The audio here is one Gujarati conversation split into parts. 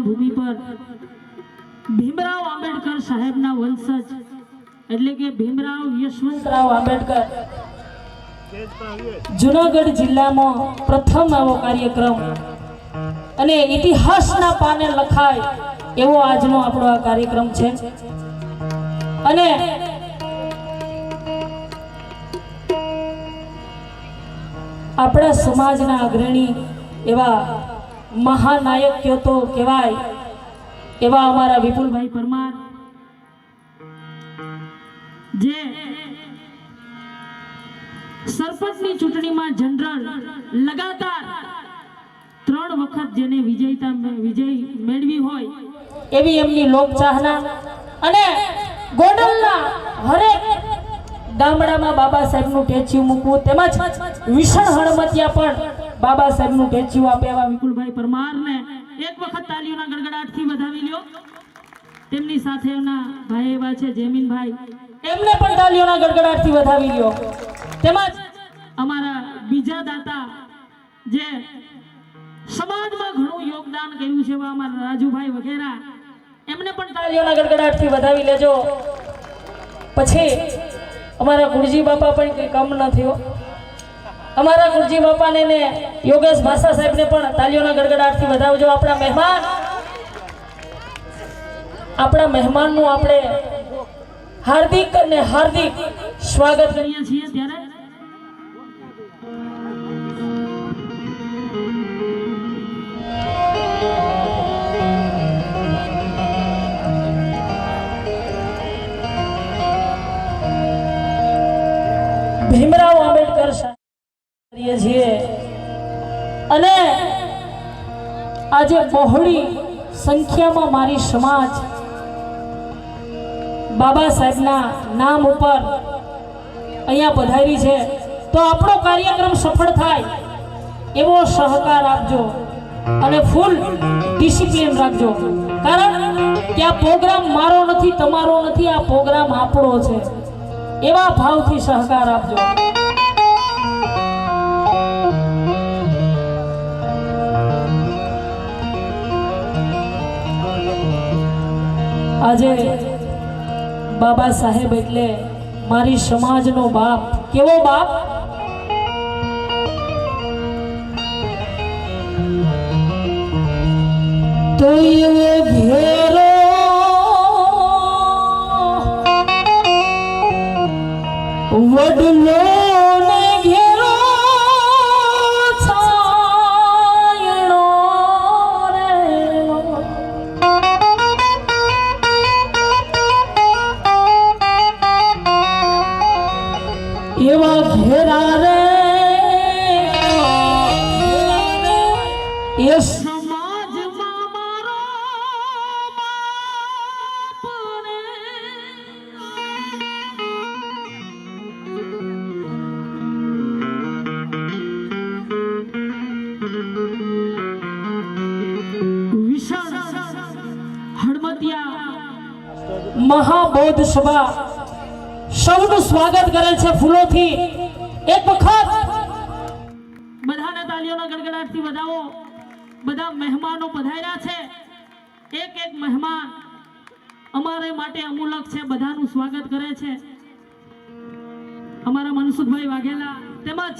ભૂમિ પર ભીમરાવ આંબેડકર સાહેબના વંશજ એટલે કે ભીમરાવ યશવંતરાવ આંબેડકર જૂનાગઢ જિલ્લામાં પ્રથમ આવો કાર્યક્રમ અને ઇતિહાસના પાને લખાય એવો આજનો આપણો આ કાર્યક્રમ છે. અને આપણા સમાજના અગ્રણી એવા મહાનાયક કયો તો કહેવાય એવા અમારા વિપુલભાઈ પરમાર, જે સરપંચની ચૂંટણીમાં જનરલ લગાતાર 3 વખત જેને વિજય મેળવી હોય એવી એમની લોકચાહના અને ગોંડલના હરેક ગામડામાં બાબા સાહેબનું ટેચ્યુ મૂકવું તેમજ વિશાળ હળમતિયા પણ બાબા સાહેબનું ટેચ્યુ આપે એવા વિપુલભાઈ પરમારને એક વખત તાલીઓના ગડગડાટથી વધાવી લ્યો. તેમની સાથેના ભાઈ એવા છે જેમીનભાઈ, એમને પણ તાલીઓના ગડગડાટથી વધાવી લ્યો. તેમજ અમારા બીજા દાતા જે સમાજમાં ઘણું યોગદાન કર્યું છે એવા અમારા રાજુભાઈ વગેરે, એમને પણ તાલીઓના ગડગડાટથી વધાવી લેજો. પછી અમારા ગુરજી બાપા પણ કંઈ કમ ન થયો. અમારા ગુરજી બાપાને ને યોગેશ ભાષા સાહેબને પણ તાલીઓના ગડગડાટથી વધાવજો. આપણા મહેમાનનું આપણે હાર્દિક અને હાર્દિક સ્વાગત કરીએ છીએ. ત્યારે ભીમરાવ આંબેડકર કરીએ છીએ અને આજે બહોળી સંખ્યામાં મારી સમાજ બાબા સાહેબના નામ ઉપર અહીંયા પધારી છે. તો આપણો કાર્યક્રમ સફળ થાય એવો સહકાર આપજો અને ફૂલ ડિસિપ્લિન રાખજો. કારણ કે આ પ્રોગ્રામ મારો નથી, તમારો નથી, આ પ્રોગ્રામ આપણો છે. એવા ભાવથી સહકાર આપજો. આજે બાબા સાહેબ એટલે મારી સમાજનો બાપ. કેવો બાપ? તો એવો ઘેરો વડલો ને ઘેરો છાયણો રે, એવા ઘેરા રે એ સમાજમાં મારો બાપ રે. મહાબોધ સભા સૌનું સ્વાગત કરે છે ફૂલોથી. એક વખત બધાને તાલીઓના ગડગડાટથી વધાવો. બધા મહેમાનો પધાર્યા છે. એક એક મહેમાન અમારે માટે અમૂલક છે. બધાનું સ્વાગત કરે છે અમારા મનસુખભાઈ વાઘેલા તેમજ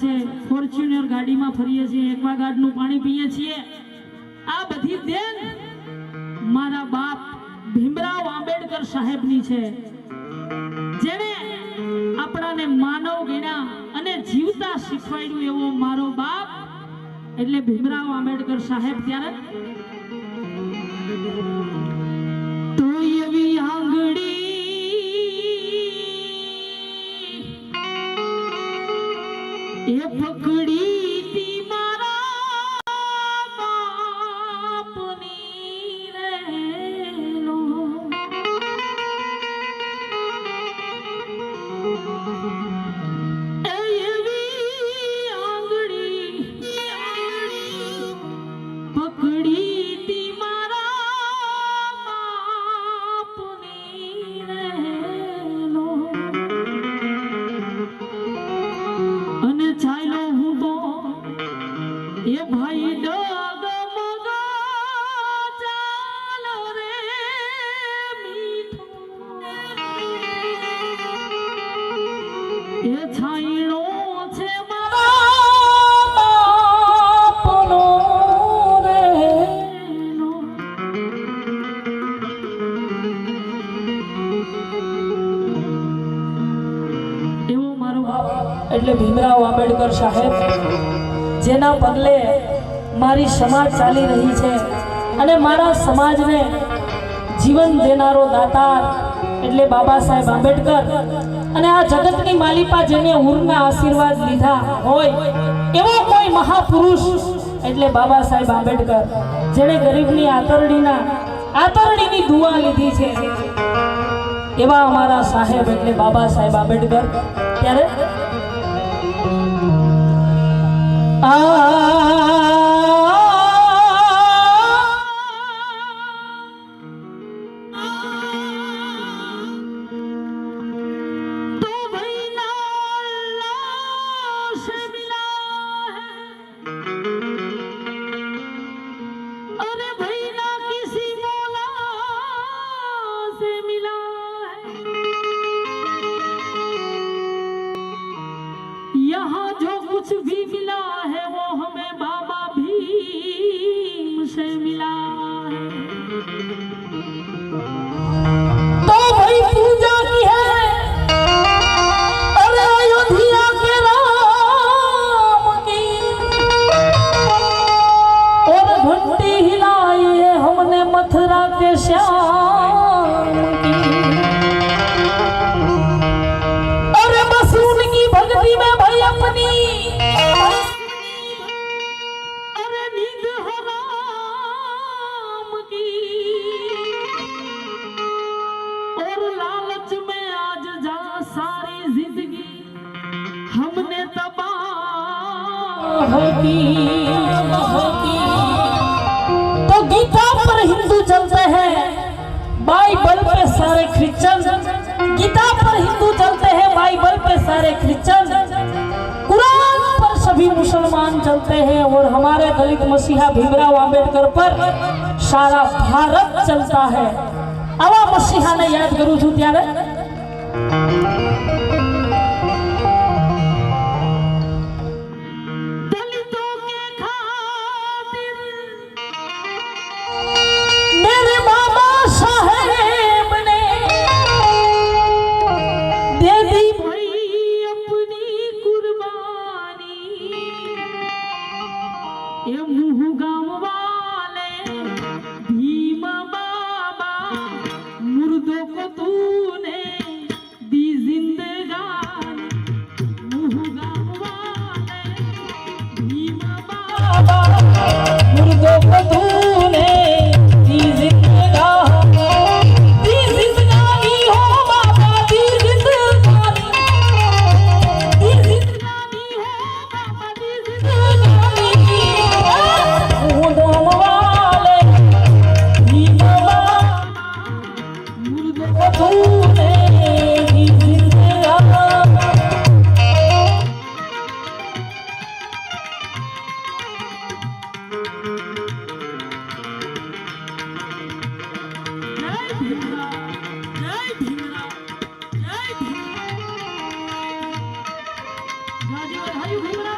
છે, ફોર્ચ્યુનર ગાડીમાં ફરીએ છીએ, એક્વાગાર્ડનું પાણી પીએ છીએ, આ બધી દેન મારા બાપ ભીમરાવ આંબેડકર સાહેબની છે, જેણે આપણાને માનવ ગણ્યા અને જીવતા શીખવાડ્યું એવો મારો બાપ એટલે ભીમરાવ આંબેડકર સાહેબ. ત્યારે તો એવી આંગળી એ પકડી તી મારા બાપની રેલો, એવી આંગળી પકડી તી મારા બાપની રેલો, અને ચાલો હું તો એ ભાઈ ડગમગ ચાલો રે મીઠો, એ છાયણો છે મારા બાપનો રેલો. એવો મારો બાપ એટલે ભીમરાવ આંબેડકર સાહેબ, જેના પગલે મારી સમાજ ચાલી રહી છે અને મારા સમાજને જીવન દેનારો દાતાર એટલે બાબા સાહેબ આંબેડકર, અને આ જગતની માલિપા જેને ઉરના આશીર્વાદ લીધા હોય એવો કોઈ મહાપુરુષ એટલે બાબા સાહેબ આંબેડકર, જેણે ગરીબની આતરડીની દુઆ લીધી છે, એવા અમારા સાહેબ એટલે બાબા સાહેબ આંબેડકર. ત્યારે तो भाई लाला से मिला है, अरे भाई ना किसी मौला से मिला है, यहाँ जो कुछ भी मिला है वो हमें बाबा भीम से मिला है. तो भाई पूजा की है अरे अयोध्या के राम की, और घंटी हिलाई है हमने मथुरा के श्याम की, अरे बस उनकी भक्ति में भाई अपनी अरे नींद हराम की, और लालच में आज जा सारी जिंदगी हमने तबाह की. तो गीता पर हिंदू चलते हैं, बाइबल पे सारे क्रिश्चियन, गीता पर हिंदू चलते हैं, बाइबल पे सारे क्रिश्चियन, कुरान पर सभी मुसलमान चलते हैं, और हमारे दलित मसीहा भीमराव आंबेडकर पर सारा भारत चलता है. आवा मसीहा ने याद करूं छू त्यारे दलितों के खातिर मेरे बाबा साहेब ने दे दी भाई अपनी कुर्बानी, ये मुँह गाँव वाले भीम बाबा मुर्दों को तूने दी जिंदगानी, मुँह गाँव वाले भीम बाबा मुर्दों को तूने दी जिंदगानी हो बाबा, दी जिंदगानी, दी जिंदगानी हो बाबा, दी जिंदगानी, मुँह गाँव वाले भीम बाबा मुर्दों को तूने दी जिंदगानी. जय भीमराव, जय भीमराव, जय भीमराव. राजीव भाई भीमराव.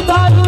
તારું